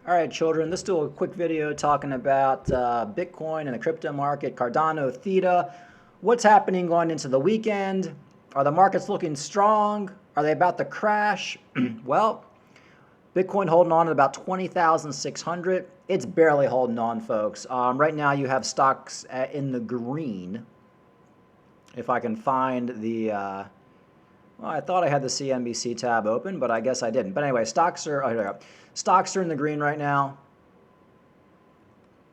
All right, children, let's do a quick video talking about Bitcoin and the crypto market, Cardano, Theta. What's happening going into the weekend? Are the markets looking strong? Are they about to crash? Well, Bitcoin holding on at about 20,600. It's barely holding on, folks. Right now you have stocks in the green. If I can find the... well, I thought I had the CNBC tab open, but I guess I didn't. But anyway, stocks are in the green right now,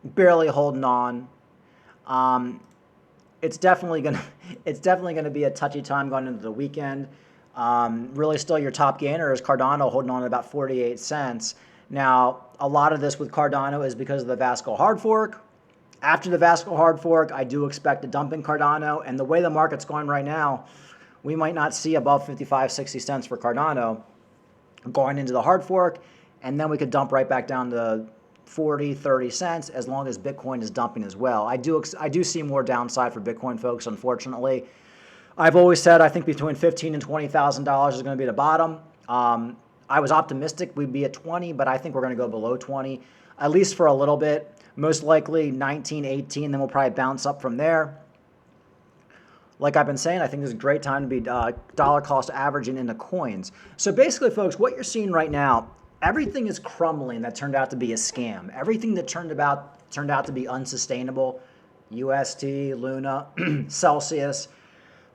barely holding on. It's definitely gonna be a touchy time going into the weekend. Really, still your top gainer is Cardano, holding on at about 48 cents. Now, a lot of this with Cardano is because of the Vasco hard fork. After the Vasco hard fork, I do expect a dump in Cardano, and the way the market's going right now, we might not see above 55, 60 cents for Cardano going into the hard fork, and then we could dump right back down to 40, 30 cents as long as Bitcoin is dumping as well. I do see more downside for Bitcoin, folks, unfortunately. I've always said I think between $15,000 and $20,000 is going to be the bottom. I was optimistic we'd be at 20, but I think we're going to go below 20, at least for a little bit. Most likely 19, 18, then we'll probably bounce up from there. Like I've been saying, I think this is a great time to be dollar cost averaging into coins. So basically, folks, what you're seeing right now, everything is crumbling that turned out to be a scam. Everything that turned out to be unsustainable, UST, Luna, Celsius,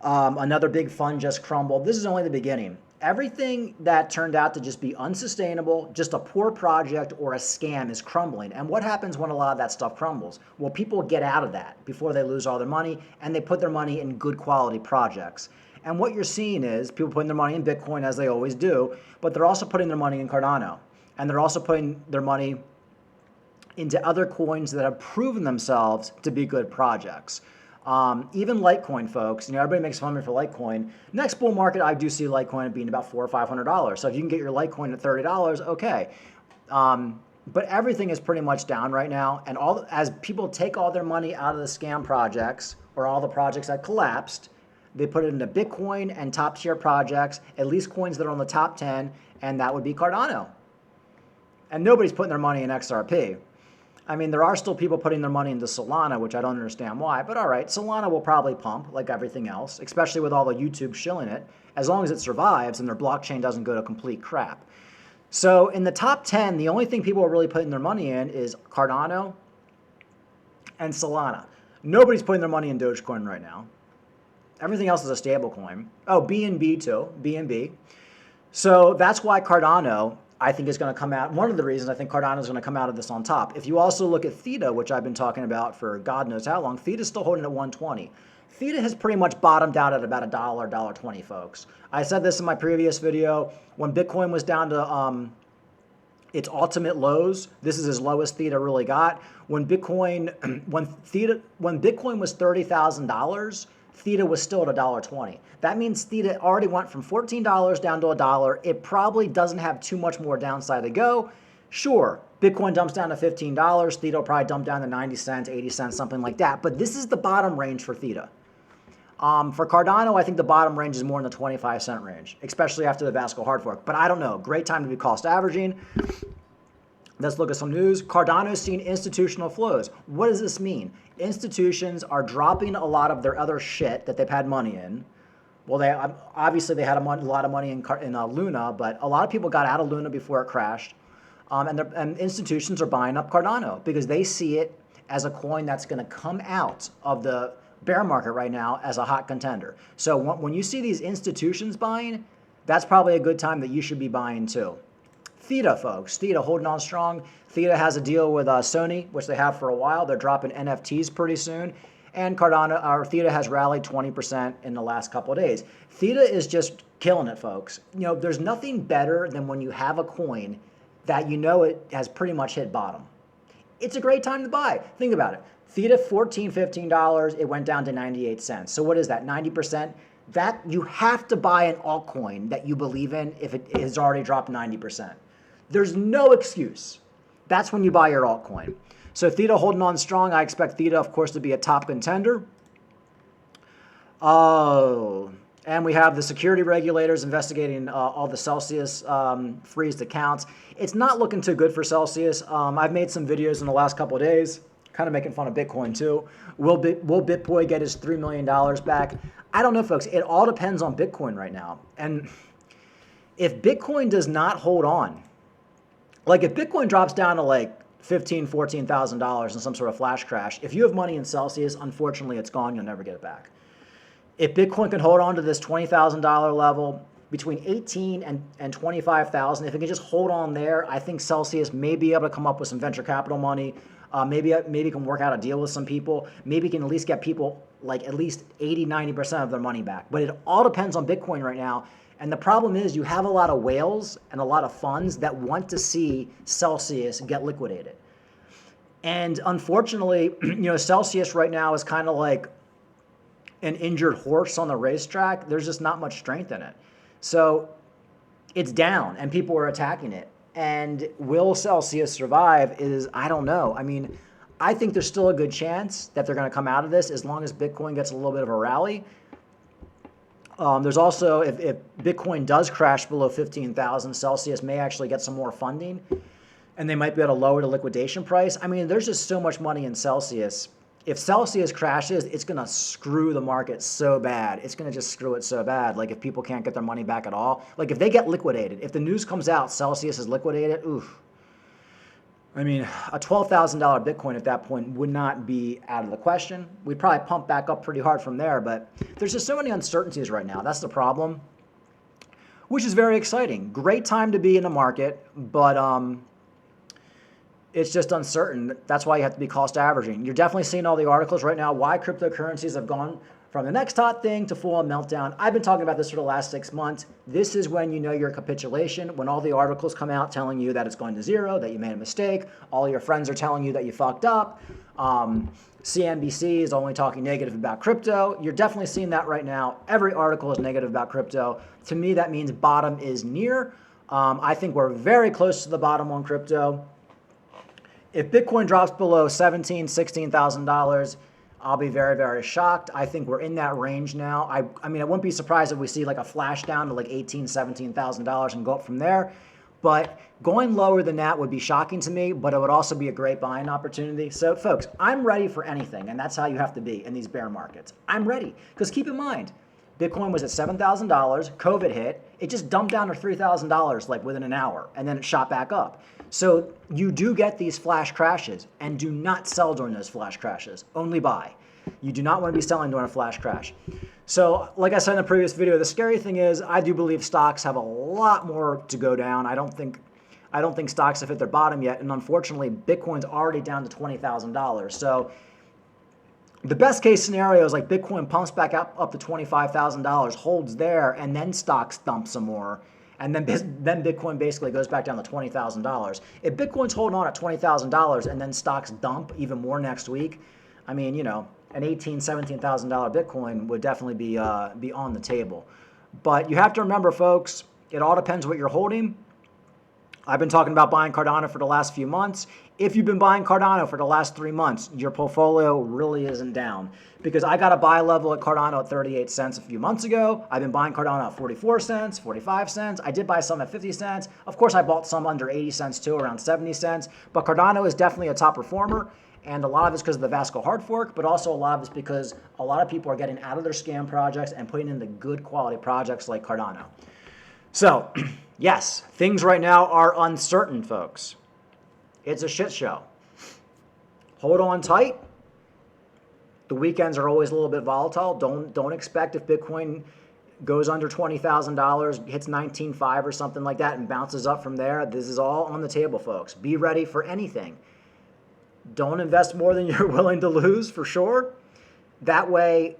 another big fund just crumbled. This is only the beginning. Everything that turned out to just be unsustainable, just a poor project or a scam is crumbling. And what happens when a lot of that stuff crumbles? Well, people get out of that before they lose all their money, and they put their money in good quality projects. And what you're seeing is people putting their money in Bitcoin, as they always do, but they're also putting their money in Cardano. And they're also putting their money into other coins that have proven themselves to be good projects. Even Litecoin, folks, everybody makes fun of me for Litecoin. Next bull market, I do see Litecoin being about $400 or $500. So if you can get your Litecoin at $30, okay. But everything is pretty much down right now. And as people take all their money out of the scam projects or all the projects that collapsed, they put it into Bitcoin and top tier projects, at least coins that are on the top 10, and that would be Cardano. And nobody's putting their money in XRP. I mean, there are still people putting their money into Solana, which I don't understand why, but all right, Solana will probably pump like everything else, especially with all the YouTube shilling it, as long as it survives and their blockchain doesn't go to complete crap. So in the top 10, the only thing people are really putting their money in is Cardano and Solana. Nobody's putting their money in Dogecoin right now. Everything else is a stable coin. Oh, BNB too, BNB. So that's why Cardano, I think, is going to come out. One of the reasons I think Cardano is going to come out of this on top. If you also look at Theta, which I've been talking about for God knows how long, Theta is still holding at 120. Theta has pretty much bottomed out at about $1, $1.20, folks. I said this in my previous video. When Bitcoin was down to its ultimate lows, this is as low as Theta really got. When Bitcoin was $30,000, Theta was still at $1.20. That means Theta already went from $14 down to $1. It probably doesn't have too much more downside to go. Sure, Bitcoin dumps down to $15. Theta will probably dump down to 90 cents, 80 cents, something like that. But this is the bottom range for Theta. For Cardano, I think the bottom range is more in the 25-cent range, especially after the Vasco hard fork. But I don't know. Great time to be cost averaging. Let's look at some news. Cardano is seeing institutional flows. What does this mean? Institutions are dropping a lot of their other shit that they've had money in. Well, obviously they had a lot of money in Luna, but a lot of people got out of Luna before it crashed. And institutions are buying up Cardano because they see it as a coin that's going to come out of the bear market right now as a hot contender. So when you see these institutions buying, that's probably a good time that you should be buying too. Theta, folks. Theta holding on strong. Theta has a deal with Sony, which they have for a while. They're dropping NFTs pretty soon. And Theta has rallied 20% in the last couple of days. Theta is just killing it, folks. There's nothing better than when you have a coin that it has pretty much hit bottom. It's a great time to buy. Think about it. Theta, $14, $15. It went down to 98 cents. So what is that, 90%? That you have to buy an altcoin that you believe in if it has already dropped 90%. There's no excuse. That's when you buy your altcoin. So Theta holding on strong. I expect Theta, of course, to be a top contender. Oh, And we have the security regulators investigating all the Celsius freezed accounts. It's not looking too good for Celsius. I've made some videos in the last couple of days, kind of making fun of Bitcoin too. Will BitBoy get his $3 million back? I don't know, folks. It all depends on Bitcoin right now. And if Bitcoin does not hold on, like if Bitcoin drops down to like $15,000, $14,000 in some sort of flash crash, if you have money in Celsius, unfortunately it's gone. You'll never get it back. If Bitcoin can hold on to this $20,000 level, between 18 and 25,000, if it can just hold on there, I think Celsius may be able to come up with some venture capital money. Maybe can work out a deal with some people. Maybe can at least get people like at least 80, 90% of their money back. But it all depends on Bitcoin right now. And the problem is you have a lot of whales and a lot of funds that want to see Celsius get liquidated. And unfortunately, Celsius right now is kind of like an injured horse on the racetrack. There's just not much strength in it. So it's down and people are attacking it. And will Celsius survive I don't know. I mean, I think there's still a good chance that they're going to come out of this as long as Bitcoin gets a little bit of a rally. There's also, if Bitcoin does crash below 15,000, Celsius may actually get some more funding and they might be able to lower the liquidation price. I mean, there's just so much money in Celsius. If Celsius crashes, it's going to screw the market so bad. It's going to just screw it so bad. Like if people can't get their money back at all. Like if they get liquidated, if the news comes out, Celsius is liquidated, oof. I mean, a $12,000 Bitcoin at that point would not be out of the question. We'd probably pump back up pretty hard from there, but there's just so many uncertainties right now. That's the problem, which is very exciting. Great time to be in the market, but it's just uncertain. That's why you have to be cost averaging. You're definitely seeing all the articles right now why cryptocurrencies have gone from the next hot thing to full-on meltdown. I've been talking about this for the last 6 months. This is when you know your capitulation, when all the articles come out telling you that it's going to zero, that you made a mistake, all your friends are telling you that you fucked up. CNBC is only talking negative about crypto. You're definitely seeing that right now. Every article is negative about crypto. To me, that means bottom is near. I think we're very close to the bottom on crypto. If Bitcoin drops below $17,000, $16,000, I'll be very, very shocked. I think we're in that range now. I mean, I wouldn't be surprised if we see like a flash down to like $18,000, $17,000 and go up from there. But going lower than that would be shocking to me, but it would also be a great buying opportunity. So folks, I'm ready for anything, and that's how you have to be in these bear markets. I'm ready, because keep in mind, Bitcoin was at $7,000, COVID hit, it just dumped down to $3,000 like within an hour, and then it shot back up. So you do get these flash crashes, and do not sell during those flash crashes, only buy. You do not want to be selling during a flash crash. So like I said in the previous video, the scary thing is I do believe stocks have a lot more to go down. I don't think stocks have hit their bottom yet, and unfortunately Bitcoin's already down to $20,000. So the best case scenario is like Bitcoin pumps back up to $25,000, holds there, and then stocks dump some more. And then Bitcoin basically goes back down to $20,000. If Bitcoin's holding on at $20,000 and then stocks dump even more next week, I mean, you know, an $18,000, $17,000 Bitcoin would definitely be on the table. But you have to remember, folks, it all depends what you're holding. I've been talking about buying Cardano for the last few months. If you've been buying Cardano for the last 3 months, your portfolio really isn't down. Because I got a buy level at Cardano at 38 cents a few months ago. I've been buying Cardano at 44 cents, 45 cents. I did buy some at 50 cents. Of course, I bought some under 80 cents too, around 70 cents. But Cardano is definitely a top performer. And a lot of it's because of the Vasco hard fork, but also a lot of it's because a lot of people are getting out of their scam projects and putting in the good quality projects like Cardano. So, yes, things right now are uncertain, folks. It's a shit show. Hold on tight. The weekends are always a little bit volatile. Don't expect if Bitcoin goes under $20,000, hits 19.5 or something like that and bounces up from there. This is all on the table, folks. Be ready for anything. Don't invest more than you're willing to lose, for sure. That way,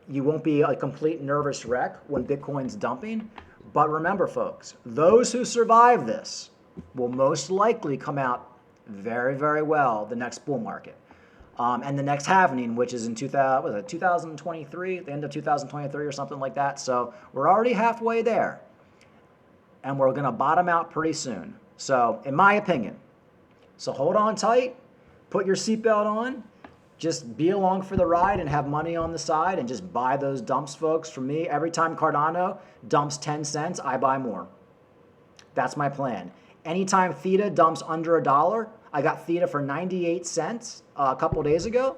you won't be a complete nervous wreck when Bitcoin's dumping. But remember, folks, those who survive this will most likely come out very, very well the next bull market. And the next halvening, which is in 2023, the end of 2023 or something like that. So we're already halfway there. And we're going to bottom out pretty soon. So, in my opinion, so hold on tight, put your seatbelt on, just be along for the ride and have money on the side and just buy those dumps, folks. For me, every time Cardano dumps 10 cents, I buy more. That's my plan. Anytime Theta dumps under $1, I got Theta for 98 cents a couple days ago.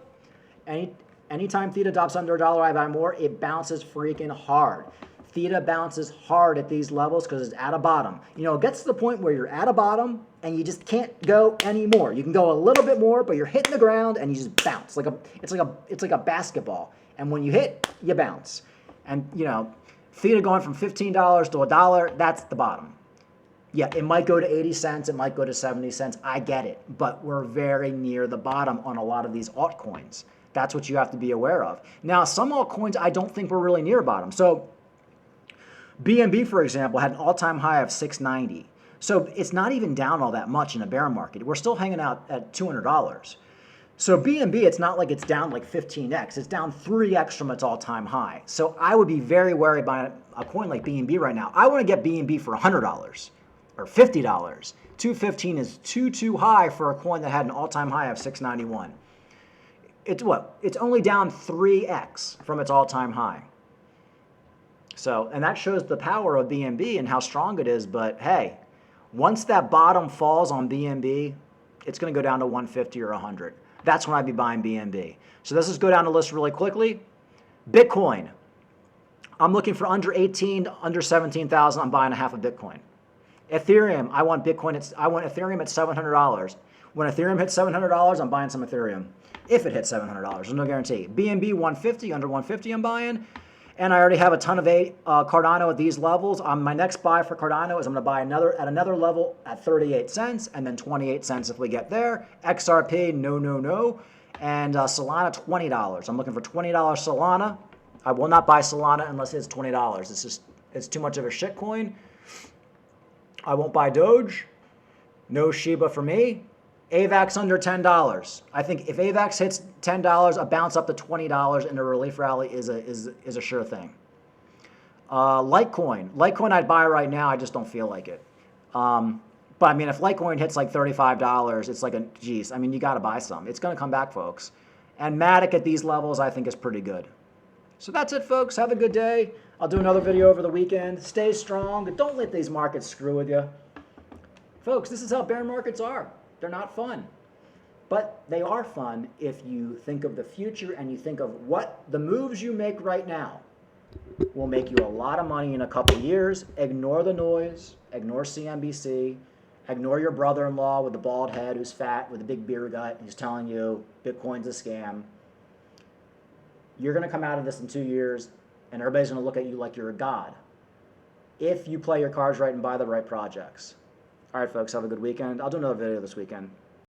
Anytime Theta drops under $1, I buy more. It bounces freaking hard. Theta bounces hard at these levels because it's at a bottom. You know, it gets to the point where you're at a bottom and you just can't go anymore. You can go a little bit more, but you're hitting the ground and you just bounce. It's like a basketball. And when you hit, you bounce. And you know, Theta going from $15 to $1, that's the bottom. Yeah, it might go to 80 cents, it might go to 70 cents. I get it, but we're very near the bottom on a lot of these altcoins. That's what you have to be aware of. Now, some altcoins I don't think we're really near bottom. So BNB, for example, had an all-time high of 690. So it's not even down all that much in a bear market. We're still hanging out at $200. So BNB, it's not like it's down like 15x. It's down 3x from its all-time high. So I would be very wary buying a coin like BNB right now. I want to get BNB for $100 or $50. 215 is too high for a coin that had an all-time high of 691. It's what? It's only down 3x from its all-time high. So, and that shows the power of BNB and how strong it is. But hey, once that bottom falls on BNB, it's going to go down to 150 or 100. That's when I'd be buying BNB. So let's just go down the list really quickly. Bitcoin. I'm looking for under 18, under 17,000. I'm buying a half a Bitcoin. Ethereum. I want Ethereum at $700. When Ethereum hits $700, I'm buying some Ethereum. If it hits $700, there's no guarantee. BNB 150, under 150 I'm buying. And I already have a ton of Cardano at these levels. My next buy for Cardano is I'm going to buy at another level at 38 cents and then 28 cents if we get there. XRP, no. And Solana, $20. I'm looking for $20 Solana. I will not buy Solana unless it's $20. It's too much of a shit coin. I won't buy Doge. No Shiba for me. AVAX under $10. I think if AVAX hits $10, a bounce up to $20 in a relief rally is a sure thing. Litecoin I'd buy right now. I just don't feel like it. But I mean, if Litecoin hits like $35, it's like geez. I mean, you got to buy some. It's going to come back, folks. And Matic at these levels, I think is pretty good. So that's it, folks. Have a good day. I'll do another video over the weekend. Stay strong. Don't let these markets screw with you, folks. This is how bear markets are. They're not fun, but they are fun if you think of the future and you think of what the moves you make right now will make you a lot of money in a couple years. Ignore the noise, ignore CNBC, ignore your brother-in-law with the bald head who's fat with a big beer gut who's telling you Bitcoin's a scam. You're going to come out of this in 2 years and everybody's going to look at you like you're a god if you play your cards right and buy the right projects. All right, folks, have a good weekend. I'll do another video this weekend.